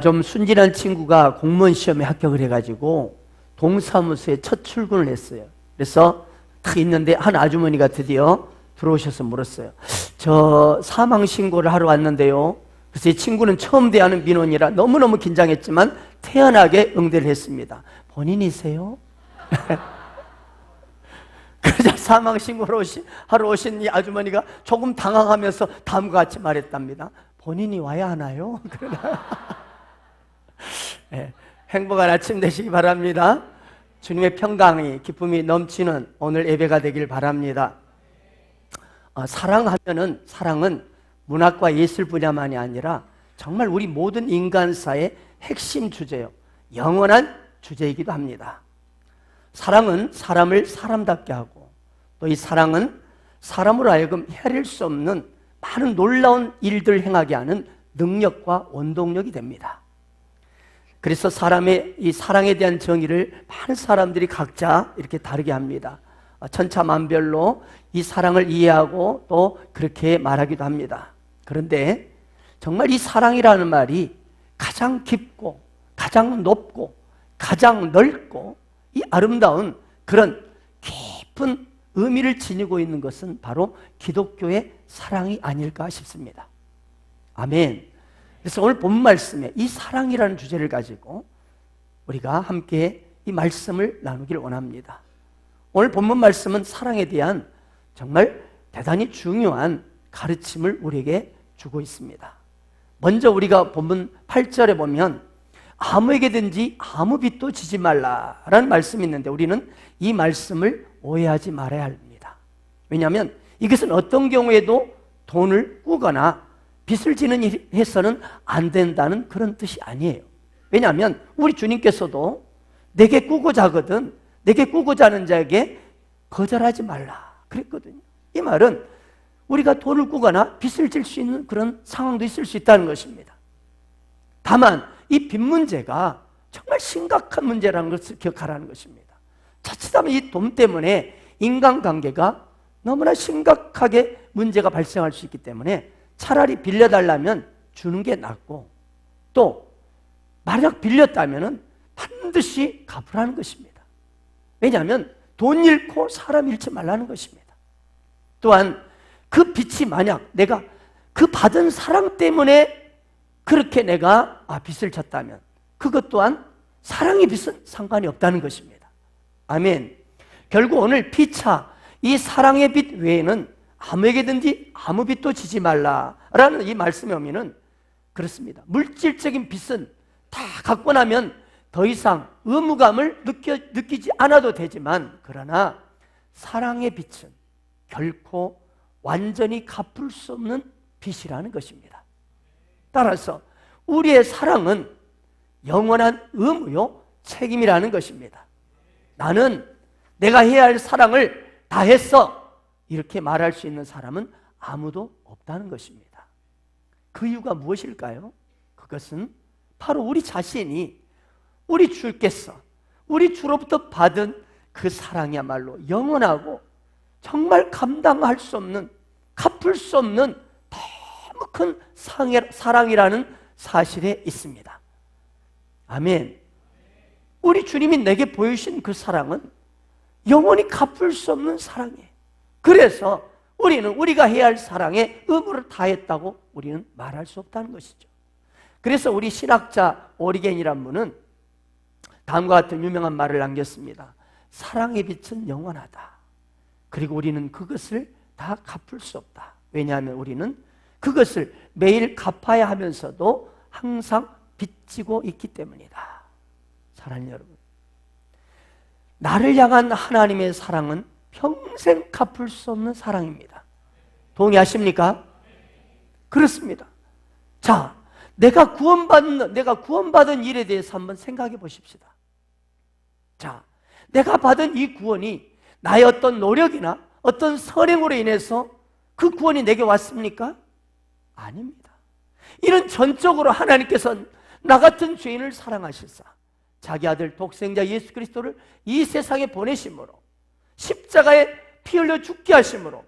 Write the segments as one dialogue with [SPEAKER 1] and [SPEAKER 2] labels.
[SPEAKER 1] 좀 순진한 친구가 공무원 시험에 합격을 해가지고 동사무소에 첫 출근을 했어요. 그래서 딱 있는데 한 아주머니가 드디어 들어오셔서 물었어요. 저 사망 신고를 하러 왔는데요. 그래서 이 친구는 처음 대하는 민원이라 너무너무 긴장했지만 태연하게 응대를 했습니다. 본인이세요? 그러자 사망 신고를 하러 오신 이 아주머니가 조금 당황하면서 다음과 같이 말했답니다. 본인이 와야 하나요? 네, 행복한 아침 되시기 바랍니다. 주님의 평강이 기쁨이 넘치는 오늘 예배가 되길 바랍니다. 사랑은 문학과 예술 분야만이 아니라 정말 우리 모든 인간사의 핵심 주제요, 영원한 주제이기도 합니다. 사랑은 사람을 사람답게 하고 또 이 사랑은 사람으로 하여금 헤아릴 수 없는 많은 놀라운 일들을 행하게 하는 능력과 원동력이 됩니다. 그래서 사람의 이 사랑에 대한 정의를 많은 사람들이 각자 이렇게 다르게 합니다. 천차만별로 이 사랑을 이해하고 또 그렇게 말하기도 합니다. 그런데 정말 이 사랑이라는 말이 가장 깊고 가장 높고 가장 넓고 이 아름다운 그런 깊은 의미를 지니고 있는 것은 바로 기독교의 사랑이 아닐까 싶습니다. 아멘. 그래서 오늘 본 말씀에 이 사랑이라는 주제를 가지고 우리가 함께 이 말씀을 나누기를 원합니다. 오늘 본문 말씀은 사랑에 대한 정말 대단히 중요한 가르침을 우리에게 주고 있습니다. 먼저 우리가 본문 8절에 보면 아무에게든지 아무 빚도 지지 말라라는 말씀이 있는데 우리는 이 말씀을 오해하지 말아야 합니다. 왜냐하면 이것은 어떤 경우에도 돈을 꾸거나 빚을 지는 일이 해서는 안 된다는 그런 뜻이 아니에요. 왜냐하면 우리 주님께서도 내게 꾸고자 하거든 내게 꾸고자 하는 자에게 거절하지 말라 그랬거든요. 이 말은 우리가 돈을 꾸거나 빚을 질 수 있는 그런 상황도 있을 수 있다는 것입니다. 다만 이 빚 문제가 정말 심각한 문제라는 것을 기억하라는 것입니다. 자칫하면 이 돈 때문에 인간관계가 너무나 심각하게 문제가 발생할 수 있기 때문에 차라리 빌려달라면 주는 게 낫고 또 만약 빌렸다면 반드시 갚으라는 것입니다. 왜냐하면 돈 잃고 사람 잃지 말라는 것입니다. 또한 그 빚이 만약 내가 그 받은 사랑 때문에 그렇게 내가 빚을 졌다면 그것 또한 사랑의 빚은 상관이 없다는 것입니다. 아멘. 결국 오늘 피차 이 사랑의 빚 외에는 아무에게든지 아무 빚도 지지 말라라는 이 말씀의 의미는 그렇습니다. 물질적인 빚은 다 갖고 나면 더 이상 의무감을 느끼지 않아도 되지만 그러나 사랑의 빚은 결코 완전히 갚을 수 없는 빚이라는 것입니다. 따라서 우리의 사랑은 영원한 의무요 책임이라는 것입니다. 나는 내가 해야 할 사랑을 다 했어 이렇게 말할 수 있는 사람은 아무도 없다는 것입니다. 그 이유가 무엇일까요? 그것은 바로 우리 자신이 우리 주께서 우리 주로부터 받은 그 사랑이야말로 영원하고 정말 감당할 수 없는 갚을 수 없는 너무 큰 사랑이라는 사실에 있습니다. 아멘. 우리 주님이 내게 보여주신 그 사랑은 영원히 갚을 수 없는 사랑이에요. 그래서 우리는 우리가 해야 할 사랑에 의무를 다했다고 우리는 말할 수 없다는 것이죠. 그래서 우리 신학자 오리겐이란 분은 다음과 같은 유명한 말을 남겼습니다. 사랑의 빛은 영원하다. 그리고 우리는 그것을 다 갚을 수 없다. 왜냐하면 우리는 그것을 매일 갚아야 하면서도 항상 빚지고 있기 때문이다. 사랑하는 여러분, 나를 향한 하나님의 사랑은 평생 갚을 수 없는 사랑입니다. 동의하십니까? 그렇습니다. 자, 내가 구원받은 일에 대해서 한번 생각해 보십시다. 자, 내가 받은 이 구원이 나의 어떤 노력이나 어떤 선행으로 인해서 그 구원이 내게 왔습니까? 아닙니다. 이는 전적으로 하나님께서 나 같은 죄인을 사랑하시사 자기 아들 독생자 예수 그리스도를 이 세상에 보내심으로 십자가에 피 흘려 죽게 하심으로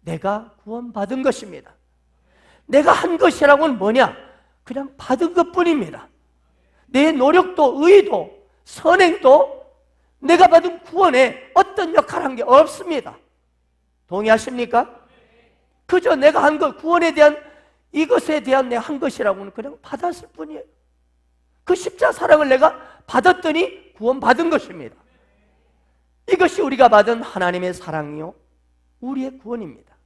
[SPEAKER 1] 내가 구원받은 것입니다. 내가 한 것이라고는 뭐냐? 그냥 받은 것뿐입니다. 내 노력도 의도 선행도 내가 받은 구원에 어떤 역할을 한 게 없습니다. 동의하십니까? 그저 내가 한 것, 구원에 대한 이것에 대한 내 한 것이라고는 그냥 받았을 뿐이에요. 그 십자 사랑을 내가 받았더니 구원받은 것입니다. 이것이 우리가 받은 하나님의 사랑이요 우리의 구원입니다.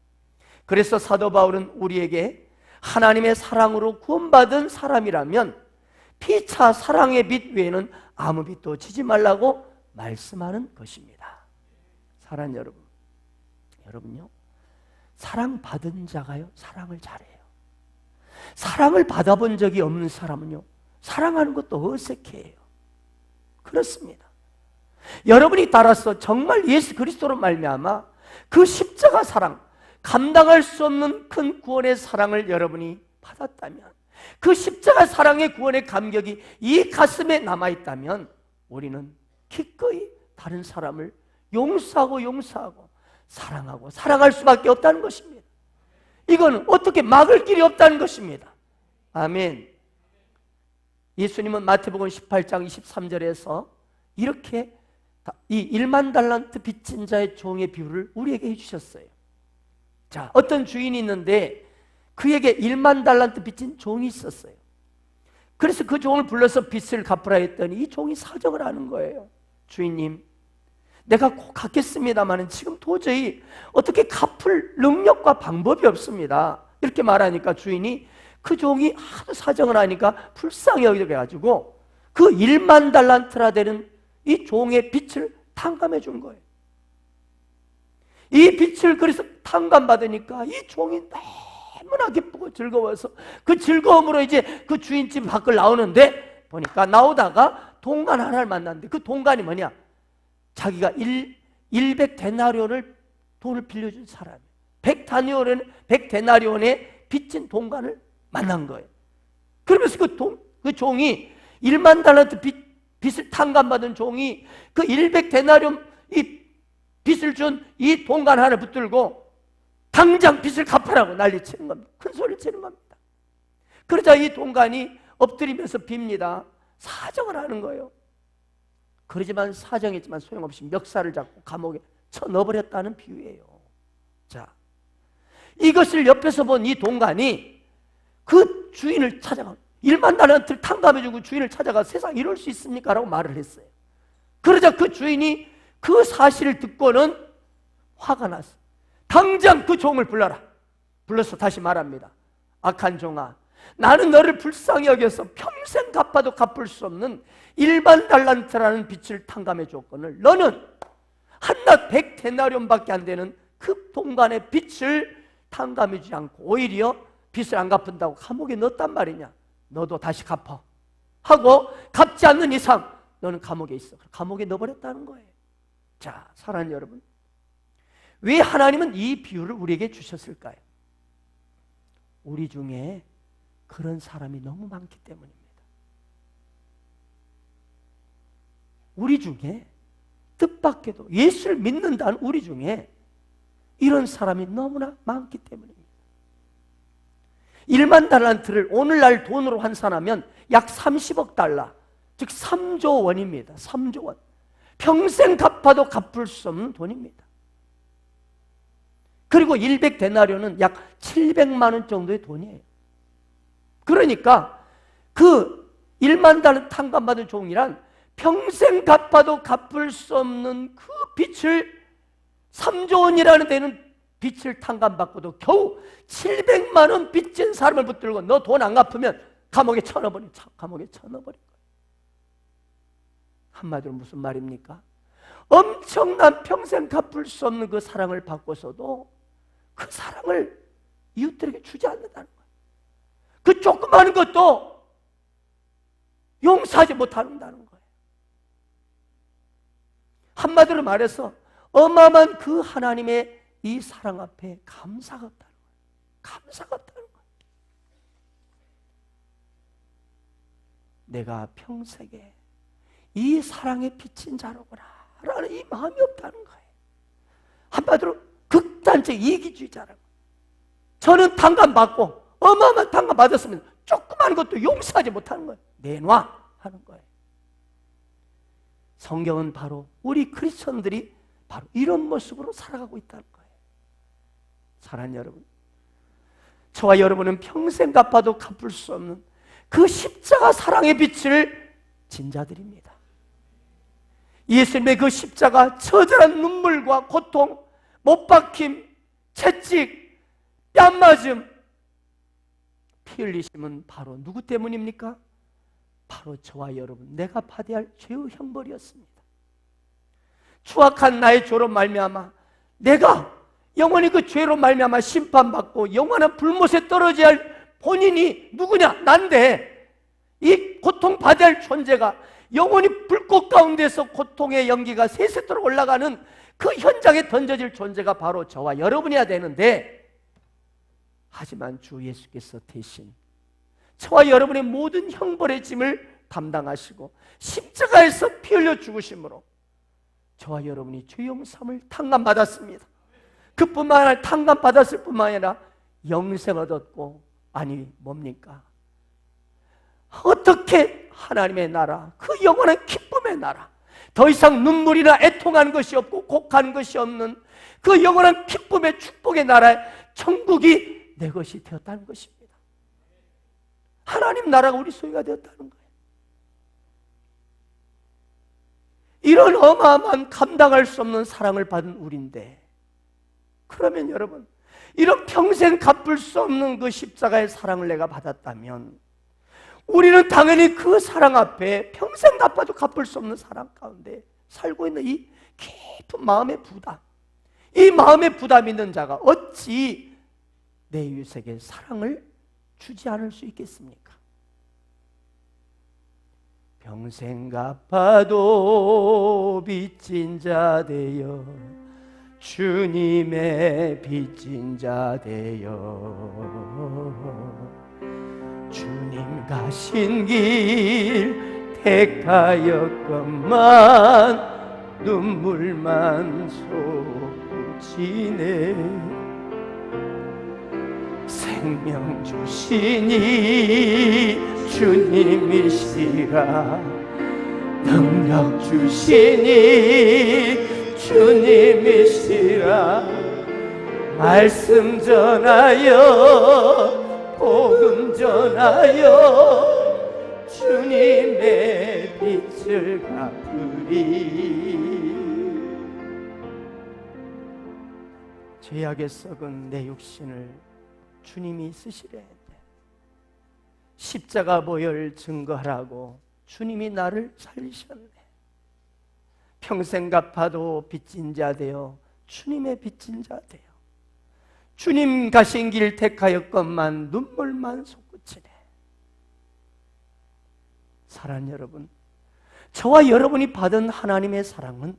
[SPEAKER 1] 그래서 사도 바울은 우리에게 하나님의 사랑으로 구원받은 사람이라면 피차 사랑의 빛 외에는 아무 빛도 지지 말라고 말씀하는 것입니다. 사랑하는 여러분, 여러분요, 사랑받은 자가요 사랑을 잘해요. 사랑을 받아본 적이 없는 사람은요 사랑하는 것도 어색해요. 그렇습니다. 여러분이 따라서 정말 예수 그리스도로 말미암아 그 십자가 사랑, 감당할 수 없는 큰 구원의 사랑을 여러분이 받았다면, 그 십자가 사랑의 구원의 감격이 이 가슴에 남아있다면 우리는 기꺼이 다른 사람을 용서하고 사랑하고 사랑할 수밖에 없다는 것입니다. 이건 어떻게 막을 길이 없다는 것입니다. 아멘. 예수님은 마태복음 18장 23절에서 이렇게 이 1만 달란트 빚진 자의 종의 비유를 우리에게 해주셨어요. 자, 어떤 주인이 있는데 그에게 1만 달란트 빚진 종이 있었어요. 그래서 그 종을 불러서 빚을 갚으라 했더니 이 종이 사정을 하는 거예요. 주인님, 내가 꼭 갚겠습니다만 지금 도저히 어떻게 갚을 능력과 방법이 없습니다. 이렇게 말하니까 주인이, 그 종이 하도 사정을 하니까 불쌍히 여겨가지고 그 1만 달란트나 되는 이 종의 빚을 탕감해 준 거예요. 이 빚을 그래서 탕감받으니까 이 종이 너무나 기쁘고 즐거워서 그 즐거움으로 이제 그 주인집 밖을 나오는데, 보니까 나오다가 동간 하나를 만났는데 그 동간이 뭐냐? 자기가 100데나리온을 돈을 빌려준 사람이에요. 100데나리온의 빚진 동간을 만난 거예요. 그러면서 그 종이 1만 달란트 빚을 탕감받은 종이 그 100데나리온 이 빚을 준 이 동간 하나를 붙들고 당장 빚을 갚아라고 난리치는 겁니다. 큰 소리를 치는 겁니다. 그러자 이 동간이 엎드리면서 빕니다. 사정을 하는 거예요. 그러지만 사정했지만 소용없이 멱살을 잡고 감옥에 쳐넣어버렸다는 비유예요. 자, 이것을 옆에서 본 이 동간이 그 주인을 찾아가, 1만 달란트를 탕감해주고 주인을 찾아가 세상 이럴 수 있습니까? 라고 말을 했어요. 그러자 그 주인이 그 사실을 듣고는 화가 났어. 당장 그 종을 불러라. 불러서 다시 말합니다. 악한 종아, 나는 너를 불쌍히 여겨서 평생 갚아도 갚을 수 없는 1만 달란트라는 빚을 탕감해 줬거늘 너는 한낱 100데나리온밖에 안 되는 그 동간의 빚을 탕감해 주지 않고 오히려 빚을 안 갚은다고 감옥에 넣었단 말이냐. 너도 다시 갚아 하고 갚지 않는 이상 너는 감옥에 있어. 감옥에 넣어버렸다는 거예요. 자, 사랑하는 여러분, 왜 하나님은 이 비유를 우리에게 주셨을까요? 우리 중에 그런 사람이 너무 많기 때문입니다. 우리 중에, 뜻밖에도 예수를 믿는다는 우리 중에 이런 사람이 너무나 많기 때문입니다. 1만 달란트를 오늘날 돈으로 환산하면 약 30억 달러, 즉 3조 원입니다. 3조 원. 평생 갚아도 갚을 수 없는 돈입니다. 그리고 100데나리온은 약 700만 원 정도의 돈이에요. 그러니까 그 1만 달러 탕감받은 종이란 평생 갚아도 갚을 수 없는 그 빚을 3조 원이라는 데는 빚을 탕감받고도 겨우 700만 원 빚진 사람을 붙들고 너 돈 안 갚으면 감옥에 쳐넣어버린 거예요. 한마디로 무슨 말입니까? 엄청난 평생 갚을 수 없는 그 사랑을 받고서도 그 사랑을 이웃들에게 주지 않는다는 거예요. 그 조그마한 것도 용서하지 못한다는 거예요. 한마디로 말해서 어마어마한 그 하나님의 이 사랑 앞에 감사가 없다는 거예요. 감사가 없다는 거예요. 내가 평생에 이 사랑에 비친 자로구나 라는 이 마음이 없다는 거예요. 한마디로 극단적 이기주의자라고. 저는 탕감받고 어마어마한 탕감 받았으면 조그만 것도 용서하지 못하는 거예요. 내놔 하는 거예요. 성경은 바로 우리 크리스천들이 바로 이런 모습으로 살아가고 있다는 거예요. 사랑하는 여러분, 저와 여러분은 평생 갚아도 갚을 수 없는 그 십자가 사랑의 빛을 진 자들입니다. 예수님의 그 십자가 처절한 눈물과 고통, 못박힘, 채찍, 뺨맞음, 피 흘리심은 바로 누구 때문입니까? 바로 저와 여러분, 내가 받아야 할 죄의 형벌이었습니다. 추악한 나의 죄로 말미암아 내가 영원히 그 죄로 말미암아 심판받고 영원한 불못에 떨어져야 할 본인이 누구냐? 난데 이 고통받아야 할 존재가 영원히 불꽃 가운데서 고통의 연기가 세세토록 올라가는 그 현장에 던져질 존재가 바로 저와 여러분이어야 되는데, 하지만 주 예수께서 대신 저와 여러분의 모든 형벌의 짐을 담당하시고 십자가에서 피 흘려 죽으심으로 저와 여러분이 죄 용서함을 탕감받았습니다. 그뿐만 아니라 탕감받았을 뿐만 아니라 영생을 얻었고, 아니 뭡니까? 어떻게 하나님의 나라, 그 영원한 기쁨의 나라, 더 이상 눈물이나 애통하는 것이 없고 곡하는 것이 없는 그 영원한 기쁨의 축복의 나라에 천국이 내 것이 되었다는 것입니다. 하나님 나라가 우리 소유가 되었다는 거예요. 이런 어마어마한 감당할 수 없는 사랑을 받은 우리인데, 그러면 여러분, 이런 평생 갚을 수 없는 그 십자가의 사랑을 내가 받았다면 우리는 당연히 그 사랑 앞에 평생 갚아도 갚을 수 없는 사랑 가운데 살고 있는 이 깊은 마음의 부담, 이 마음의 부담 있는 자가 어찌 내 이웃에게 사랑을 주지 않을 수 있겠습니까? 평생 갚아도 빚진 자 되어 주님의 빚진 자 되어 주님 가신 길 택하였건만 눈물만 솟구치네. 생명 주시니 주님이시라, 능력 주시니 주님이시라, 말씀 전하여 복음 전하여 주님의 빛을 갚으리. 죄악에 썩은 내 육신을 주님이 쓰시려 했네. 십자가 보혈 증거하라고 주님이 나를 살리셨네. 평생 갚아도 빚진 자 되어 주님의 빚진 자 되어 주님 가신 길 택하였건만 눈물만 솟구치네. 사랑하는 여러분, 저와 여러분이 받은 하나님의 사랑은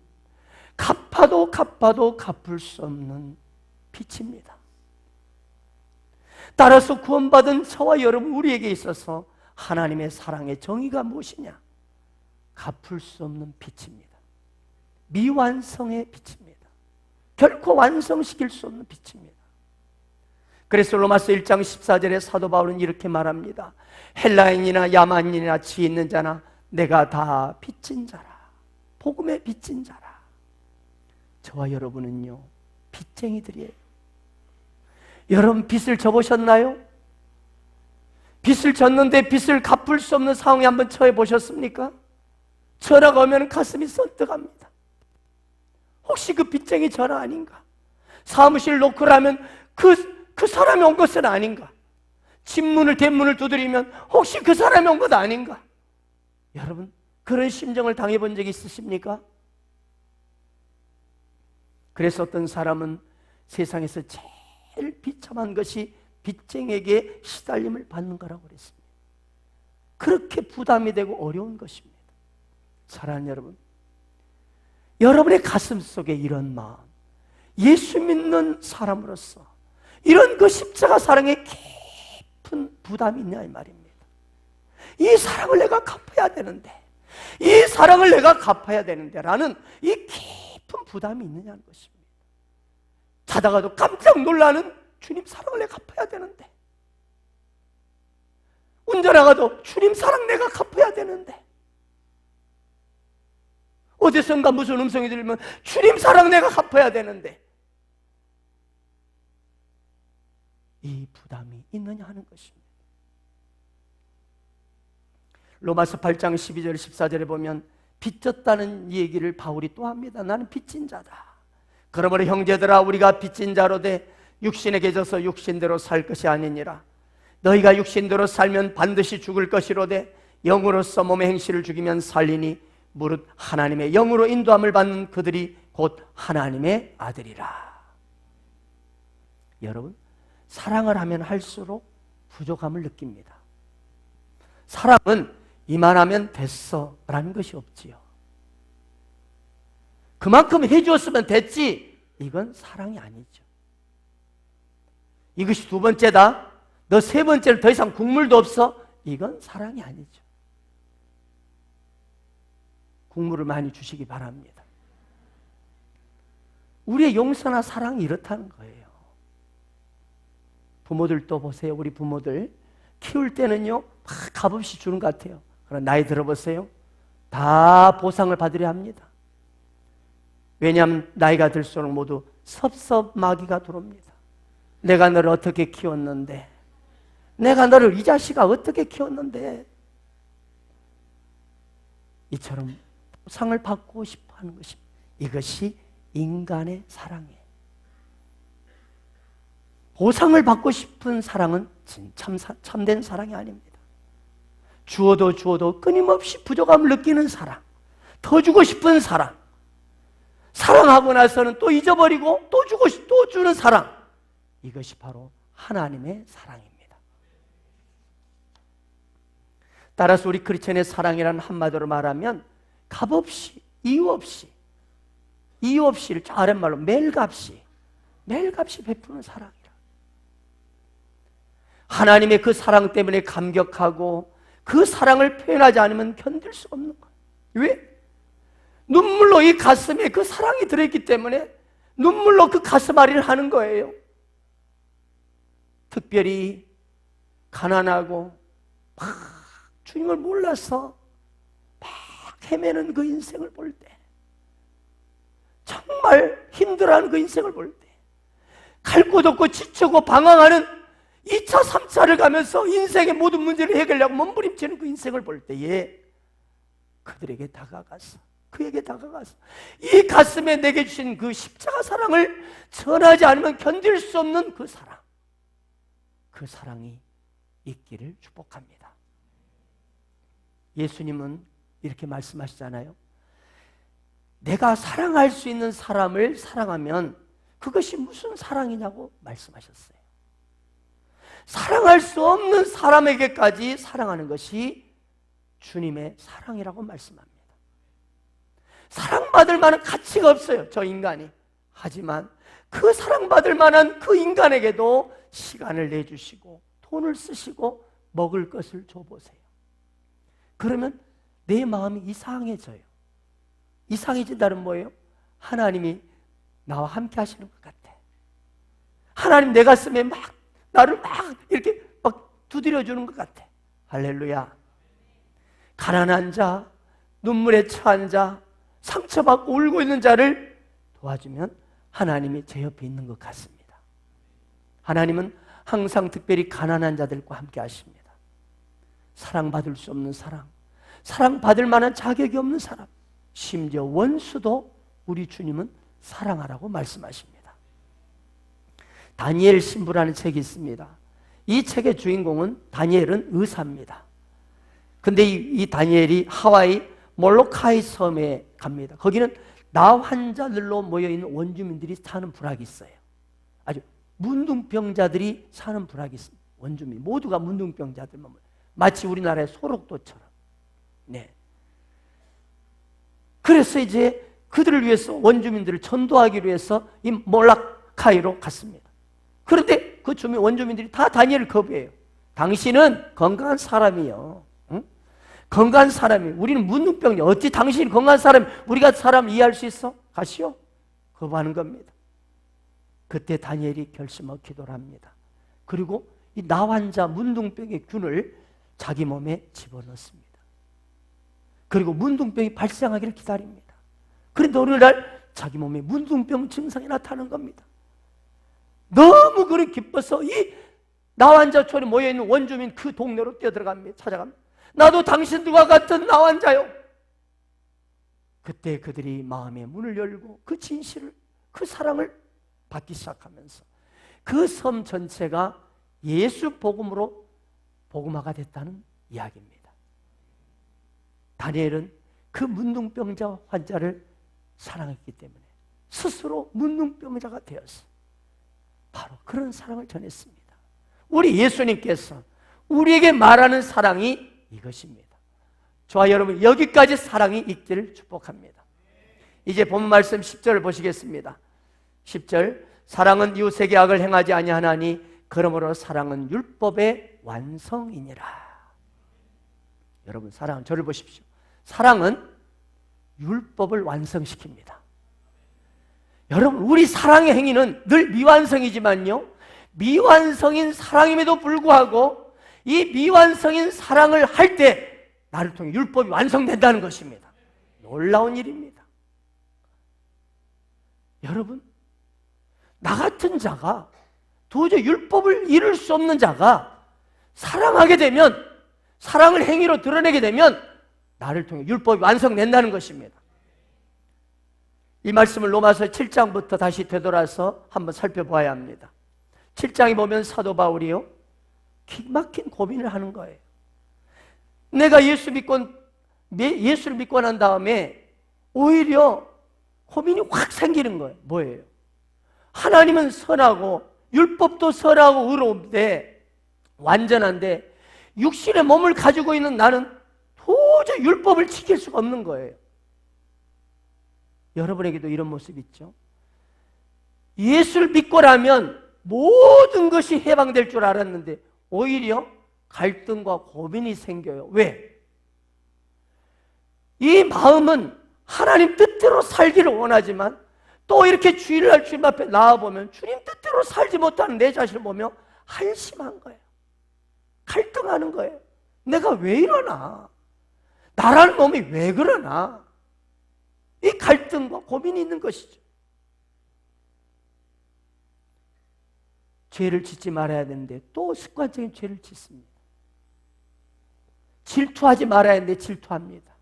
[SPEAKER 1] 갚아도 갚을 수 없는 빛입니다. 따라서 구원받은 저와 여러분, 우리에게 있어서 하나님의 사랑의 정의가 무엇이냐? 갚을 수 없는 빛입니다. 미완성의 빛입니다. 결코 완성시킬 수 없는 빛입니다. 그래서 로마서 1장 14절에 사도 바울은 이렇게 말합니다. 헬라인이나 야만인이나 지혜 있는 자나 내가 다 빚진 자라. 복음의 빚진 자라. 저와 여러분은요, 빚쟁이들이에요. 여러분 빚을 져보셨나요? 빚을 졌는데 빚을 갚을 수 없는 상황에 한번 처해 보셨습니까? 전화가 오면 가슴이 선뜩합니다. 혹시 그 빚쟁이 전화 아닌가? 사무실 노크라면 그 사람이 온 것은 아닌가? 집문을 대문을 두드리면 혹시 그 사람이 온 것 아닌가? 여러분, 그런 심정을 당해본 적이 있으십니까? 그래서 어떤 사람은 세상에서 제일 비참한 것이 빚쟁이에게 시달림을 받는 거라고 그랬습니다. 그렇게 부담이 되고 어려운 것입니다. 사랑하는 여러분, 여러분의 가슴 속에 이런 마음, 예수 믿는 사람으로서 이런 그 십자가 사랑에 깊은 부담이 있냐 이 말입니다. 이 사랑을 내가 갚아야 되는데, 이 사랑을 내가 갚아야 되는데 라는 이 깊은 부담이 있느냐는 것입니다. 자다가도 깜짝 놀라는 주님 사랑을 내가 갚아야 되는데, 운전하가도 주님 사랑 내가 갚아야 되는데, 어디선가 무슨 음성이 들리면 주님 사랑 내가 갚아야 되는데, 이 부담이 있느냐 하는 것입니다. 로마서 8장 12절 14절에 보면 빚졌다는 얘기를 바울이 또 합니다. 나는 빚진 자다. 그러므로 형제들아, 우리가 빚진 자로 돼 육신에 계셔서 육신대로 살 것이 아니니라. 너희가 육신대로 살면 반드시 죽을 것이로되 영으로서 몸의 행실을 죽이면 살리니 무릇 하나님의 영으로 인도함을 받는 그들이 곧 하나님의 아들이라. 여러분, 사랑을 하면 할수록 부족함을 느낍니다. 사랑은 이만하면 됐어 라는 것이 없지요. 그만큼 해주었으면 됐지, 이건 사랑이 아니죠. 이것이 두 번째다, 너 세 번째는 더 이상 국물도 없어, 이건 사랑이 아니죠. 국물을 많이 주시기 바랍니다. 우리의 용서나 사랑이 이렇다는 거예요. 부모들도 보세요. 우리 부모들 키울 때는요 막 값없이 주는 것 같아요. 그러나 나이 들어보세요, 다 보상을 받으려 합니다. 왜냐하면 나이가 들수록 모두 섭섭마귀가 들어옵니다. 내가 너를 어떻게 키웠는데, 내가 너를 이 자식아 어떻게 키웠는데, 이처럼 보상을 받고 싶어 하는 것입니다. 이것이 인간의 사랑이에요. 보상을 받고 싶은 사랑은 참된 사랑이 아닙니다. 주어도 주어도 끊임없이 부족함을 느끼는 사랑, 더 주고 싶은 사랑, 사랑하고 나서는 또 잊어버리고 또 주고 또 주는 사랑, 이것이 바로 하나님의 사랑입니다. 따라서 우리 크리스천의 사랑이라는 한마디로 말하면 값없이, 이유 없이 저 아랫말로 매일값이 베푸는 사랑이라. 하나님의 그 사랑 때문에 감격하고 그 사랑을 표현하지 않으면 견딜 수 없는 거예요. 왜? 눈물로 이 가슴에 그 사랑이 들어있기 때문에 눈물로 그 가슴앓이를 하는 거예요. 특별히 가난하고 막 주님을 몰라서 막 헤매는 그 인생을 볼 때, 정말 힘들어하는 그 인생을 볼 때, 갈 곳 없고 지치고 방황하는 2차, 3차를 가면서 인생의 모든 문제를 해결하려고 몸부림치는 그 인생을 볼 때에 그들에게 다가가서, 그에게 다가가서 이 가슴에 내게 주신 그 십자가 사랑을 전하지 않으면 견딜 수 없는 그 사랑, 그 사랑이 있기를 축복합니다. 예수님은 이렇게 말씀하시잖아요. 내가 사랑할 수 있는 사람을 사랑하면 그것이 무슨 사랑이냐고 말씀하셨어요. 사랑할 수 없는 사람에게까지 사랑하는 것이 주님의 사랑이라고 말씀합니다. 사랑받을 만한 가치가 없어요, 저 인간이. 하지만 그 사랑받을 만한 그 인간에게도 시간을 내주시고 돈을 쓰시고 먹을 것을 줘보세요. 그러면 내 마음이 이상해져요. 이상해진다는 뭐예요? 하나님이 나와 함께 하시는 것 같아. 하나님 내 가슴에 나를 이렇게 두드려주는 것 같아. 할렐루야. 가난한 자, 눈물에 처한 자, 상처받고 울고 있는 자를 도와주면 하나님이 제 옆에 있는 것 같습니다. 하나님은 항상 특별히 가난한 자들과 함께 하십니다. 사랑받을 수 없는 사람, 사랑받을 만한 자격이 없는 사람, 심지어 원수도 우리 주님은 사랑하라고 말씀하십니다. 다니엘 신부라는 책이 있습니다. 이 책의 주인공은 다니엘은 의사입니다. 근데 이 다니엘이 하와이 몰로카이 섬에 갑니다. 거기는 나 환자들로 모여있는 원주민들이 사는 부락이 있어요. 아주 문둥병자들이 사는 부락이 있습니다. 원주민 모두가 문둥병자들만 모여, 마치 우리나라의 소록도처럼. 네. 그래서 이제 그들을 위해서, 원주민들을 전도하기 위해서 이 몰라카이로 갔습니다. 그런데 그 원주민들이 다 다니엘을 거부해요. 당신은 건강한 사람이요. 응? 건강한 사람이, 우리는 문둥병이야. 어찌 당신이 건강한 사람이, 우리가 사람 이해할 수 있어? 가시오. 거부하는 겁니다. 그때 다니엘이 결심하고 기도를 합니다. 그리고 이 나환자 문둥병의 균을 자기 몸에 집어넣습니다. 그리고 문둥병이 발생하기를 기다립니다. 그런데 어느 날 자기 몸에 문둥병 증상이 나타나는 겁니다. 너무 그리 기뻐서 이 나환자촌에 모여있는 원주민 그 동네로 뛰어들어갑니다. 찾아갑니다. 나도 당신들과 같은 나환자요. 그때 그들이 마음의 문을 열고 그 진실을, 그 사랑을 받기 시작하면서 그 섬 전체가 예수 복음으로 복음화가 됐다는 이야기입니다. 다니엘은 그 문둥병자 환자를 사랑했기 때문에 스스로 문둥병자가 되었어요. 바로 그런 사랑을 전했습니다. 우리 예수님께서 우리에게 말하는 사랑이 이것입니다. 저와 여러분, 여기까지 사랑이 있기를 축복합니다. 이제 본 말씀 10절을 보시겠습니다. 10절, 사랑은 이웃에게 악을 행하지 아니하나니 그러므로 사랑은 율법의 완성이니라. 여러분, 사랑은, 저를 보십시오. 사랑은 율법을 완성시킵니다. 여러분, 우리 사랑의 행위는 늘 미완성이지만요, 미완성인 사랑임에도 불구하고 이 미완성인 사랑을 할 때 나를 통해 율법이 완성된다는 것입니다. 놀라운 일입니다. 여러분, 나 같은 자가, 도저히 율법을 이룰 수 없는 자가 사랑하게 되면, 사랑을 행위로 드러내게 되면 나를 통해 율법이 완성된다는 것입니다. 이 말씀을 로마서 7장부터 다시 되돌아서 한번 살펴봐야 합니다. 7장에 보면 사도 바울이요, 기막힌 고민을 하는 거예요. 내가 예수를 믿고 난 다음에 오히려 고민이 확 생기는 거예요. 뭐예요? 하나님은 선하고 율법도 선하고 의로운데, 완전한데 육신의 몸을 가지고 있는 나는 도저히 율법을 지킬 수가 없는 거예요. 여러분에게도 이런 모습 있죠? 예수를 믿고 나면 모든 것이 해방될 줄 알았는데 오히려 갈등과 고민이 생겨요. 왜? 이 마음은 하나님 뜻대로 살기를 원하지만 또 이렇게 주일날 주님 앞에 나와보면 주님 뜻대로 살지 못하는 내 자신을 보며 한심한 거예요. 갈등하는 거예요. 내가 왜 이러나? 나라는 놈이 왜 그러나? 이 갈등과 고민이 있는 것이죠. 죄를 짓지 말아야 되는데 또 습관적인 죄를 짓습니다. 질투하지 말아야 하는데 질투합니다.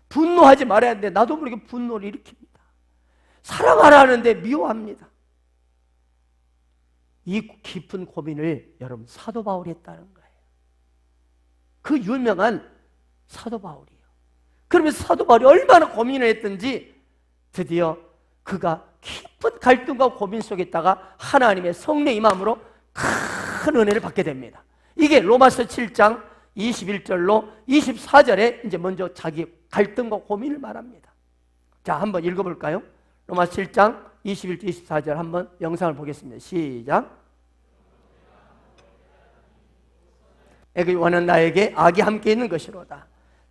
[SPEAKER 1] 분노하지 말아야 하는데 나도 모르게 분노를 일으킵니다. 사랑하라 하는데 미워합니다. 이 깊은 고민을 여러분 사도 바울이 했다는 거예요. 그 유명한 사도 바울이에요. 그러면서 사도 바울이 얼마나 고민을 했든지 드디어 그가 깊은 갈등과 고민 속에 있다가 하나님의 성령 임함으로 큰 은혜를 받게 됩니다. 이게 로마서 7장 21절로 24절에 이제 먼저 자기 갈등과 고민을 말합니다. 자, 한번 읽어볼까요? 로마서 7장 21절 24절 한번 영상을 보겠습니다. 시작. 애굽이 원한 나에게 악이 함께 있는 것이로다.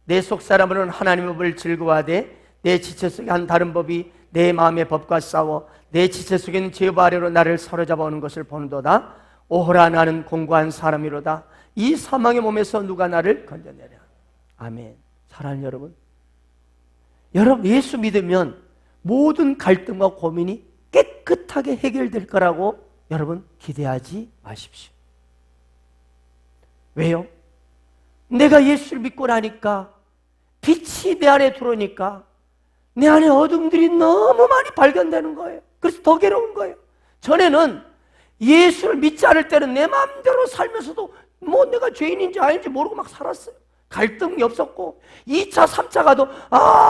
[SPEAKER 1] 내 속사람으로는 하나님의 법을 즐거워하되 내 지체 속에 한 다른 법이 내 마음의 법과 싸워 내 지체 속에 있는 죄업 아래로 나를 사로잡아 오는 것을 보는도다. 오호라, 나는 공고한 사람이로다. 이 사망의 몸에서 누가 나를 건져내랴. 아멘. 사랑하는 여러분, 여러분 예수 믿으면 모든 갈등과 고민이 깨끗하게 해결될 거라고 여러분 기대하지 마십시오. 왜요? 내가 예수를 믿고 나니까, 빛이 내 안에 들어오니까 내 안에 어둠들이 너무 많이 발견되는 거예요. 그래서 더 괴로운 거예요. 전에는 예수를 믿지 않을 때는 내 마음대로 살면서도 뭐 내가 죄인인지 아닌지 모르고 막 살았어요. 갈등이 없었고 2차, 3차 가도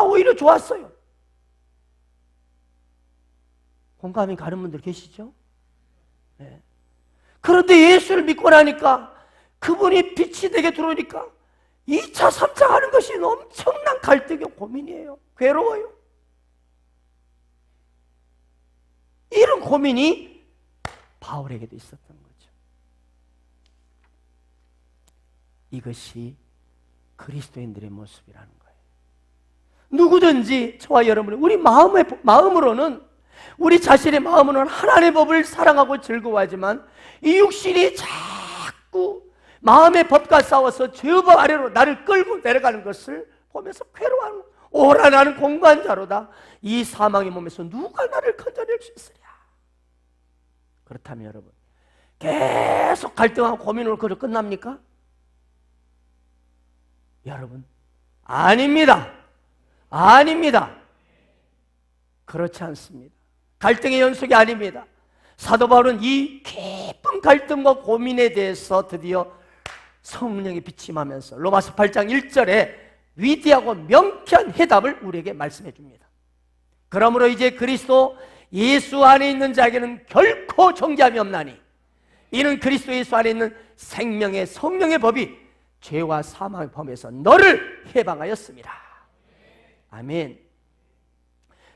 [SPEAKER 1] 오히려 좋았어요. 공감이 가는 분들 계시죠? 네. 그런데 예수를 믿고 나니까, 그분이 빛이 되게 들어오니까 2차, 3차 가는 것이 엄청난 갈등과 고민이에요. 괴로워요. 이런 고민이 바울에게도 있었던 거죠. 이것이 그리스도인들의 모습이라는 거예요. 누구든지 저와 여러분이 우리 마음으로는, 우리 자신의 마음으로는 하나님의 법을 사랑하고 즐거워하지만 이 육신이 자꾸 마음의 법과 싸워서 죄의 법 아래로 나를 끌고 내려가는 것을 보면서 괴로워하는, 오라 나는 공고한 자로다. 이 사망의 몸에서 누가 나를 건져낼 수 있으랴. 그렇다면 여러분, 계속 갈등하고 고민으로 그저 끝납니까? 여러분, 아닙니다. 아닙니다. 그렇지 않습니다. 갈등의 연속이 아닙니다. 사도 바울은 이 깊은 갈등과 고민에 대해서 드디어 성령이 비침하면서 로마서 8장 1절에 위대하고 명쾌한 해답을 우리에게 말씀해 줍니다. 그러므로 이제 그리스도 예수 안에 있는 자에게는 결코 정죄함이 없나니 이는 그리스도 예수 안에 있는 생명의 성령의 법이 죄와 사망의 범에서 너를 해방하였습니다. 아멘.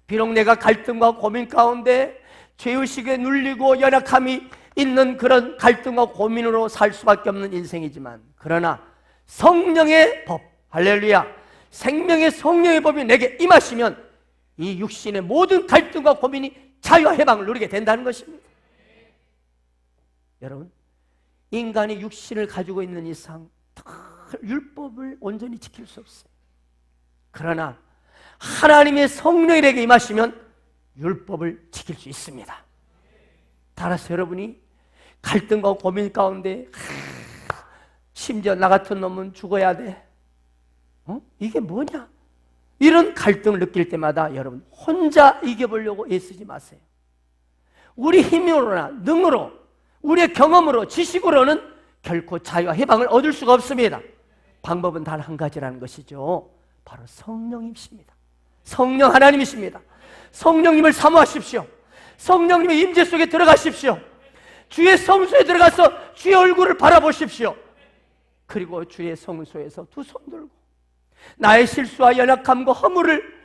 [SPEAKER 1] 비록 내가 갈등과 고민 가운데 죄의식에 눌리고 연약함이 있는 그런 갈등과 고민으로 살 수밖에 없는 인생이지만, 그러나 성령의 법, 할렐루야, 생명의 성령의 법이 내게 임하시면 이 육신의 모든 갈등과 고민이 자유와 해방을 누리게 된다는 것입니다. 여러분, 인간이 육신을 가지고 있는 이상 율법을 온전히 지킬 수 없어요. 그러나 하나님의 성령이 내게 임하시면 율법을 지킬 수 있습니다. 따라서 여러분이 갈등과 고민 가운데 심지어 나 같은 놈은 죽어야 돼, 이게 뭐냐, 이런 갈등을 느낄 때마다 여러분 혼자 이겨보려고 애쓰지 마세요. 우리 힘으로나 능으로, 우리의 경험으로, 지식으로는 결코 자유와 해방을 얻을 수가 없습니다. 방법은 단 한 가지라는 것이죠. 바로 성령님이십니다. 성령 하나님이십니다. 성령님을 사모하십시오. 성령님의 임재 속에 들어가십시오. 주의 성소에 들어가서 주의 얼굴을 바라보십시오. 그리고 주의 성소에서 두 손 들고 나의 실수와 연약함과 허물을,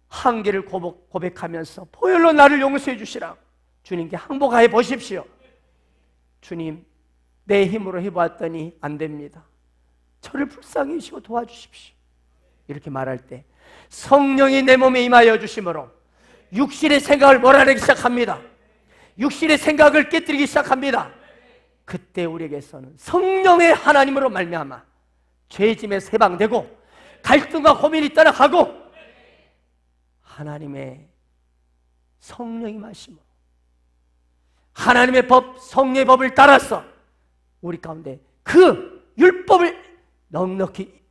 [SPEAKER 1] 한계를 고백하면서 보혈로 나를 용서해 주시라고 주님께 항복하여 보십시오. 주님, 내 힘으로 해보았더니 안 됩니다. 저를 불쌍히 여기시고 도와주십시오. 이렇게 말할 때 성령이 내 몸에 임하여 주심으로 육신의 생각을 몰아내기 시작합니다. 육신의 생각을 깨뜨리기 시작합니다. 그때 우리에게서는 성령의 하나님으로 말미암아 죄짐에서 해방되고 갈등과 고민이 떠나가고 하나님의 성령이 마심으로 하나님의 법, 성령의 법을 따라서 우리 가운데 그 율법을 넉넉히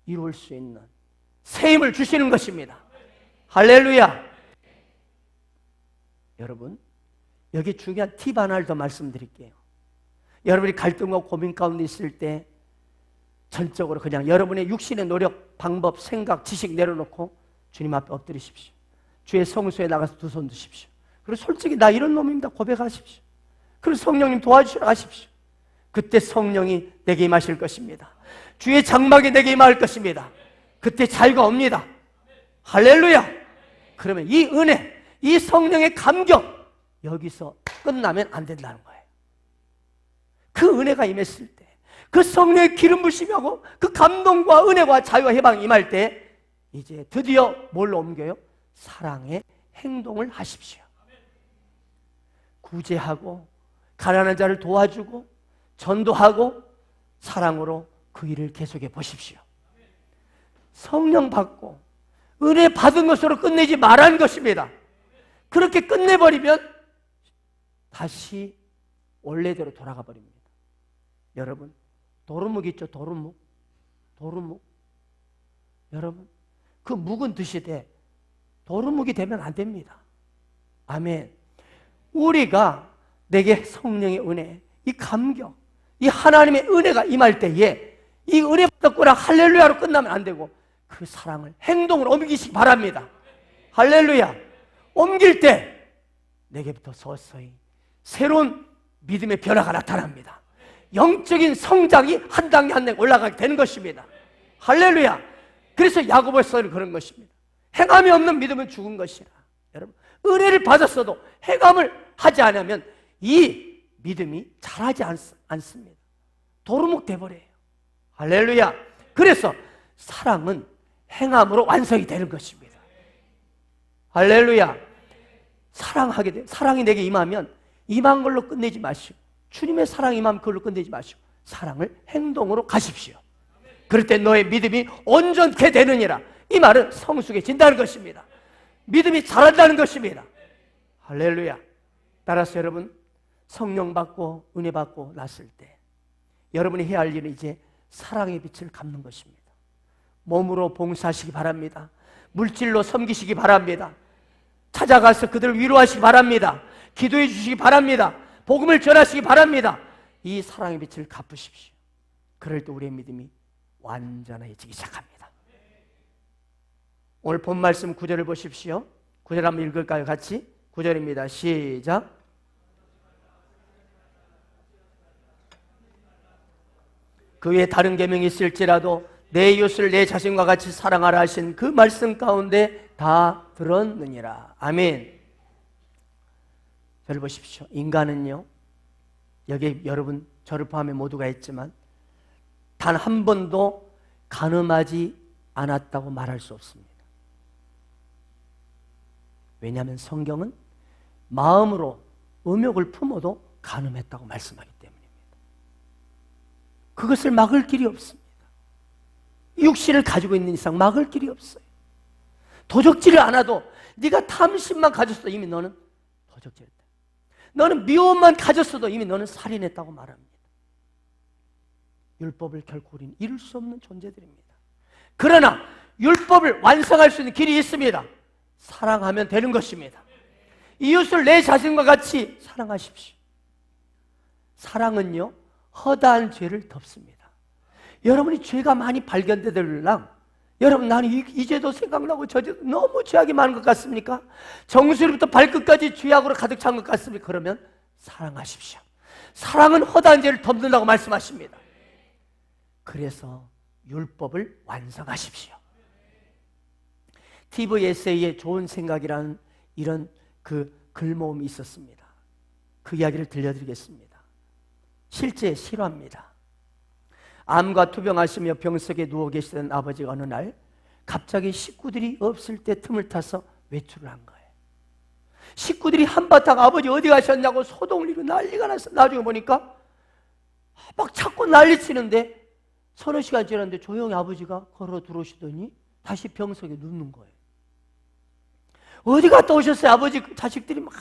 [SPEAKER 1] 이룰 수 있는 새 힘을 주시는 것입니다. 할렐루야. 여러분, 여기 중요한 팁 하나를 더 말씀드릴게요. 여러분이 갈등과 고민 가운데 있을 때 전적으로 그냥 여러분의 육신의 노력, 방법, 생각, 지식 내려놓고 주님 앞에 엎드리십시오. 주의 성소에 나가서 두 손 드십시오. 그리고 솔직히 나 이런 놈입니다 고백하십시오. 그리고 성령님 도와주시러 가십시오. 그때 성령이 내게 임하실 것입니다. 주의 장막이 내게 임할 것입니다. 그때 자유가 옵니다. 할렐루야. 그러면 이 은혜, 이 성령의 감격, 여기서 끝나면 안 된다는 거예요. 그 은혜가 임했을 때, 그 성령의 기름 부심하고 그 감동과 은혜와 자유와 해방이 임할 때 이제 드디어 뭘로 옮겨요? 사랑의 행동을 하십시오. 구제하고 가난한 자를 도와주고 전도하고 사랑으로 그 일을 계속해 보십시오. 성령 받고 은혜 받은 것으로 끝내지 말라는 것입니다. 그렇게 끝내버리면 다시 원래대로 돌아가 버립니다. 여러분, 도루묵 있죠? 도루묵. 여러분, 그 묵은 드시되 도루묵이 되면 안 됩니다. 아멘. 우리가 내게 성령의 은혜, 이 감격, 이 하나님의 은혜가 임할 때에 이 은혜 받았구나 할렐루야로 끝나면 안 되고 그 사랑을 행동으로 옮기시기 바랍니다. 할렐루야. 옮길 때 내게부터 서서히 새로운 믿음의 변화가 나타납니다. 영적인 성장이 한 단계 한 단계 올라가게 되는 것입니다. 할렐루야. 그래서 야고보서는 그런 것입니다. 행함이 없는 믿음은 죽은 것이라. 여러분, 은혜를 받았어도 행함을 하지 않으면 이 믿음이 자라지 않습니다. 도루묵 돼버려요. 할렐루야. 그래서 사랑은 행함으로 완성이 되는 것입니다. 할렐루야. 사랑하게 돼요. 사랑이 내게 임하면 임한 걸로 끝내지 마시고, 주님의 사랑이 임하면 그걸로 끝내지 마시고 사랑을 행동으로 가십시오. 그럴 때 너의 믿음이 온전케 되느니라. 이 말은 성숙해진다는 것입니다. 믿음이 자란다는 것입니다. 할렐루야. 따라서 여러분, 성령 받고 은혜 받고 났을 때 여러분이 해야 할 일은 이제 사랑의 빛을 갚는 것입니다. 몸으로 봉사하시기 바랍니다. 물질로 섬기시기 바랍니다. 찾아가서 그들을 위로하시기 바랍니다. 기도해 주시기 바랍니다. 복음을 전하시기 바랍니다. 이 사랑의 빛을 갚으십시오. 그럴 때 우리의 믿음이 완전해지기 시작합니다. 오늘 본 말씀 9절을 보십시오. 9절 한번 읽을까요? 같이? 9절입니다. 시작. 그 외에 다른 계명이 있을지라도 내 이웃을 내 자신과 같이 사랑하라 하신 그 말씀 가운데 다 들었느니라. 아멘. 저를 보십시오. 인간은요, 여기 여러분 저를 포함해 모두가 있지만 단 한 번도 간음하지 않았다고 말할 수 없습니다. 왜냐하면 성경은 마음으로 음욕을 품어도 간음했다고 말씀하기 때문입니다. 그것을 막을 길이 없습니다. 육신을 가지고 있는 이상 막을 길이 없어요. 도적질을 안 해도 네가 탐심만 가졌어도 이미 너는 도적질했다. 너는 미움만 가졌어도 이미 너는 살인했다고 말합니다. 율법을 결코 우리는 이룰 수 없는 존재들입니다. 그러나 율법을 완성할 수 있는 길이 있습니다. 사랑하면 되는 것입니다. 이웃을 내 자신과 같이 사랑하십시오. 사랑은요, 허다한 죄를 덮습니다. 여러분이 죄가 많이 발견되들랑 여러분, 나는 이 죄도 생각나고 저 죄도 너무 죄악이 많은 것 같습니까? 정수리부터 발끝까지 죄악으로 가득 찬 것 같습니까? 그러면 사랑하십시오. 사랑은 허다한 죄를 덮는다고 말씀하십니다. 그래서 율법을 완성하십시오. TVSA의 좋은 생각이라는 이런 그 글모음이 있었습니다. 그 이야기를 들려드리겠습니다. 실제 실화입니다. 암과 투병하시며 병석에 누워 계시던 아버지가 어느 날 갑자기 식구들이 없을 때 틈을 타서 외출을 한 거예요. 식구들이 한바탕 아버지 어디 가셨냐고 소동을 이루고 난리가 났어. 나중에 보니까 막 찾고 난리치는데 서너 시간 지났는데 조용히 아버지가 걸어 들어오시더니 다시 병석에 눕는 거예요. 어디 갔다 오셨어요? 아버지. 자식들이 막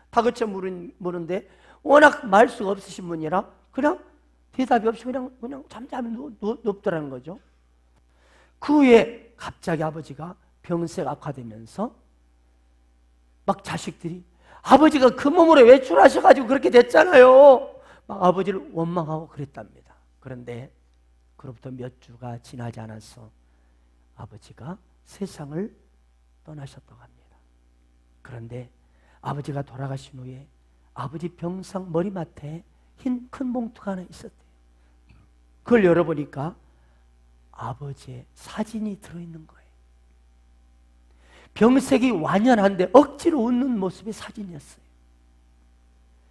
[SPEAKER 1] 다그쳐 물은데 워낙 말수가 없으신 분이라 그냥 대답이 없이 그냥 잠잠히 눕더라는 거죠. 그 후에 갑자기 아버지가 병세가 악화되면서 막 자식들이 아버지가 그 몸으로 외출하셔가지고 그렇게 됐잖아요. 막 아버지를 원망하고 그랬답니다. 그런데 그로부터 몇 주가 지나지 않아서 아버지가 세상을 떠나셨다고 합니다. 그런데 아버지가 돌아가신 후에 아버지 병상 머리맡에 흰 큰 봉투가 하나 있었대요. 그걸 열어보니까 아버지의 사진이 들어있는 거예요. 병색이 완연한데 억지로 웃는 모습의 사진이었어요.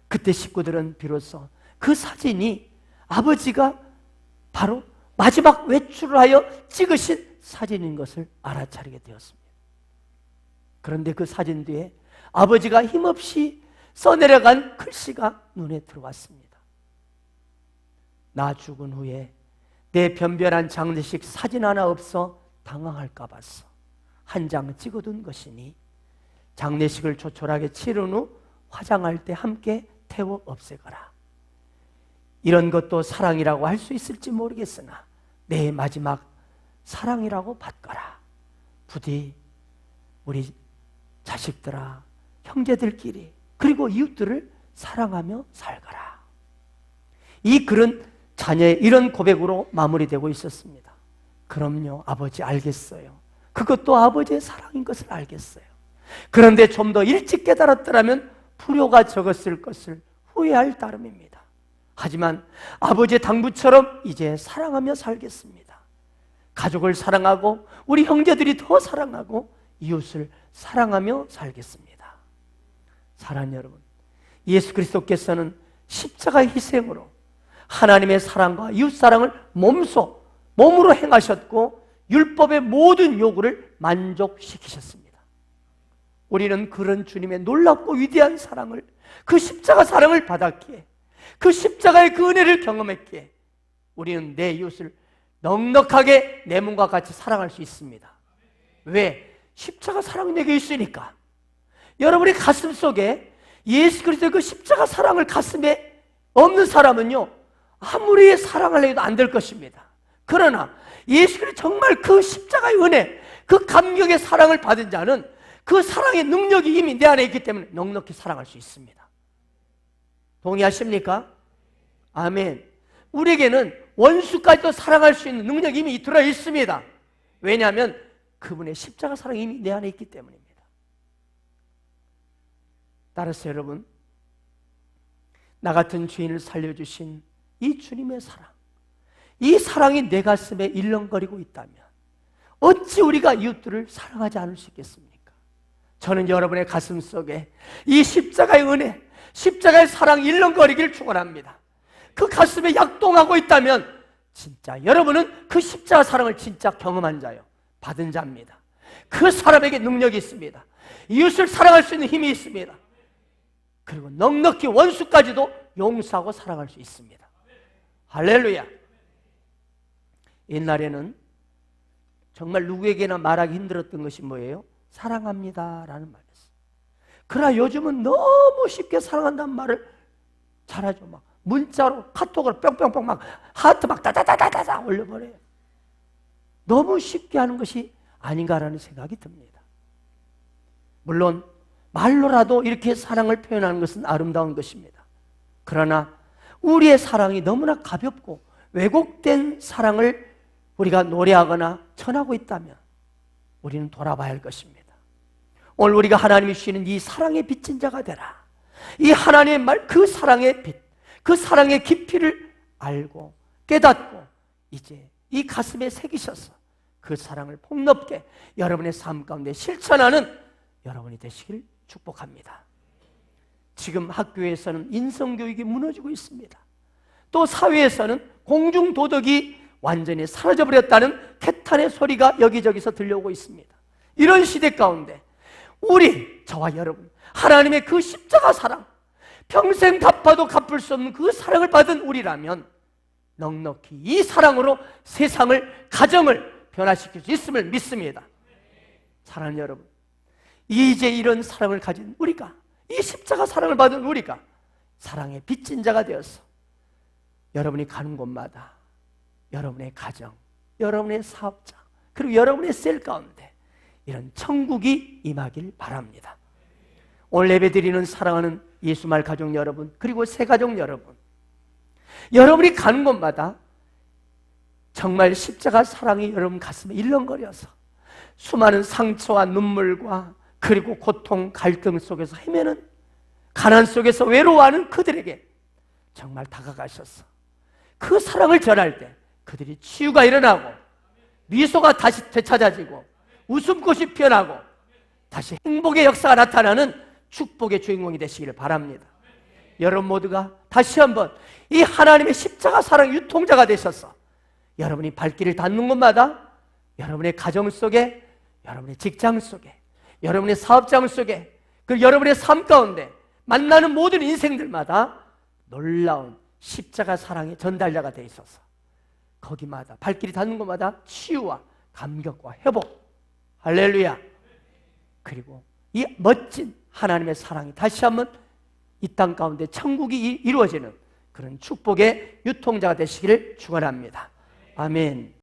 [SPEAKER 1] 그때 식구들은 비로소 그 사진이 아버지가 바로 마지막 외출을 하여 찍으신 사진인 것을 알아차리게 되었습니다. 그런데 그 사진 뒤에 아버지가 힘없이 써내려간 글씨가 눈에 들어왔습니다. 나 죽은 후에 내 변변한 장례식 사진 하나 없어 당황할까 봐서 한 장 찍어둔 것이니 장례식을 조촐하게 치른 후 화장할 때 함께 태워 없애거라. 이런 것도 사랑이라고 할 수 있을지 모르겠으나 내 마지막 사랑이라고 받거라. 부디 우리 자식들아, 형제들끼리 그리고 이웃들을 사랑하며 살거라. 이 글은 자녀의 이런 고백으로 마무리되고 있었습니다. 그럼요, 아버지 알겠어요. 그것도 아버지의 사랑인 것을 알겠어요. 그런데 좀 더 일찍 깨달았더라면 불효가 적었을 것을 후회할 따름입니다. 하지만 아버지의 당부처럼 이제 사랑하며 살겠습니다. 가족을 사랑하고 우리 형제들이 더 사랑하고 이웃을 사랑하며 살겠습니다. 사랑하는 여러분, 예수 그리스도께서는 십자가의 희생으로 하나님의 사랑과 이웃사랑을 몸으로 행하셨고 율법의 모든 요구를 만족시키셨습니다. 우리는 그런 주님의 놀랍고 위대한 사랑을, 그 십자가 사랑을 받았기에, 그 십자가의 그 은혜를 경험했기에 우리는 내 이웃을 넉넉하게 내 몸과 같이 사랑할 수 있습니다. 왜? 십자가 사랑이 내게 있으니까. 여러분의 가슴 속에 예수 그리스도의 그 십자가 사랑을 가슴에 없는 사람은요, 아무리 사랑하려 해도 안 될 것입니다. 그러나 예수 그리스도 정말 그 십자가의 은혜, 그 감격의 사랑을 받은 자는 그 사랑의 능력이 이미 내 안에 있기 때문에 넉넉히 사랑할 수 있습니다. 동의하십니까? 아멘. 우리에게는 원수까지도 사랑할 수 있는 능력이 이미 들어 있습니다. 왜냐하면 그분의 십자가 사랑이 이미 내 안에 있기 때문입니다. 따라서 여러분, 나 같은 죄인을 살려주신 이 주님의 사랑, 이 사랑이 내 가슴에 일렁거리고 있다면 어찌 우리가 이웃들을 사랑하지 않을 수 있겠습니까? 저는 여러분의 가슴 속에 이 십자가의 은혜, 십자가의 사랑이 일렁거리기를 축원합니다. 그 가슴에 약동하고 있다면 진짜 여러분은 그 십자가 사랑을 진짜 경험한 자요, 받은 자입니다. 그 사람에게 능력이 있습니다. 이웃을 사랑할 수 있는 힘이 있습니다. 그리고 넉넉히 원수까지도 용서하고 사랑할 수 있습니다. 할렐루야. 옛날에는 정말 누구에게나 말하기 힘들었던 것이 뭐예요? 사랑합니다 라는 말이었어요. 그러나 요즘은 너무 쉽게 사랑한다는 말을 잘하죠. 막 문자로, 카톡으로 뿅뿅뿅 막 하트 막 다다다다다 올려버려요. 너무 쉽게 하는 것이 아닌가라는 생각이 듭니다. 물론 말로라도 이렇게 사랑을 표현하는 것은 아름다운 것입니다. 그러나 우리의 사랑이 너무나 가볍고 왜곡된 사랑을 우리가 노래하거나 전하고 있다면 우리는 돌아봐야 할 것입니다. 오늘 우리가 하나님이 주시는 이 사랑의 빚진 자가 되라. 이 하나님의 말, 그 사랑의 빛, 그 사랑의 깊이를 알고 깨닫고 이제 이 가슴에 새기셔서 그 사랑을 폭넓게 여러분의 삶 가운데 실천하는 여러분이 되시길 축복합니다. 지금 학교에서는 인성교육이 무너지고 있습니다. 또 사회에서는 공중도덕이 완전히 사라져버렸다는 개탄의 소리가 여기저기서 들려오고 있습니다. 이런 시대 가운데 우리, 저와 여러분, 하나님의 그 십자가 사랑, 평생 갚아도 갚을 수 없는 그 사랑을 받은 우리라면 넉넉히 이 사랑으로 세상을, 가정을 변화시킬 수 있음을 믿습니다. 사랑하는 여러분, 이제 이런 사랑을 가진 우리가, 이 십자가 사랑을 받은 우리가 사랑의 빚진 자가 되어서 여러분이 가는 곳마다 여러분의 가정, 여러분의 사업장, 그리고 여러분의 셀 가운데 이런 천국이 임하길 바랍니다. 오늘 예배드리는 사랑하는 예수말 가족 여러분, 그리고 새 가족 여러분, 여러분이 가는 곳마다 정말 십자가 사랑이 여러분 가슴에 일렁거려서 수많은 상처와 눈물과 그리고 고통, 갈등 속에서 헤매는, 가난 속에서 외로워하는 그들에게 정말 다가가셔서 그 사랑을 전할 때 그들이 치유가 일어나고 미소가 다시 되찾아지고 웃음꽃이 피어나고 다시 행복의 역사가 나타나는 축복의 주인공이 되시기를 바랍니다. 여러분 모두가 다시 한번 이 하나님의 십자가 사랑 유통자가 되셔서 여러분이 발길을 닿는 곳마다 여러분의 가정 속에, 여러분의 직장 속에, 여러분의 사업장 속에, 그리고 여러분의 삶 가운데 만나는 모든 인생들마다 놀라운 십자가 사랑의 전달자가 되어 있어서 거기마다 발길이 닿는 곳마다 치유와 감격과 회복, 할렐루야. 그리고 이 멋진 하나님의 사랑이 다시 한번 이 땅 가운데 천국이 이루어지는 그런 축복의 유통자가 되시기를 축원합니다. 아멘.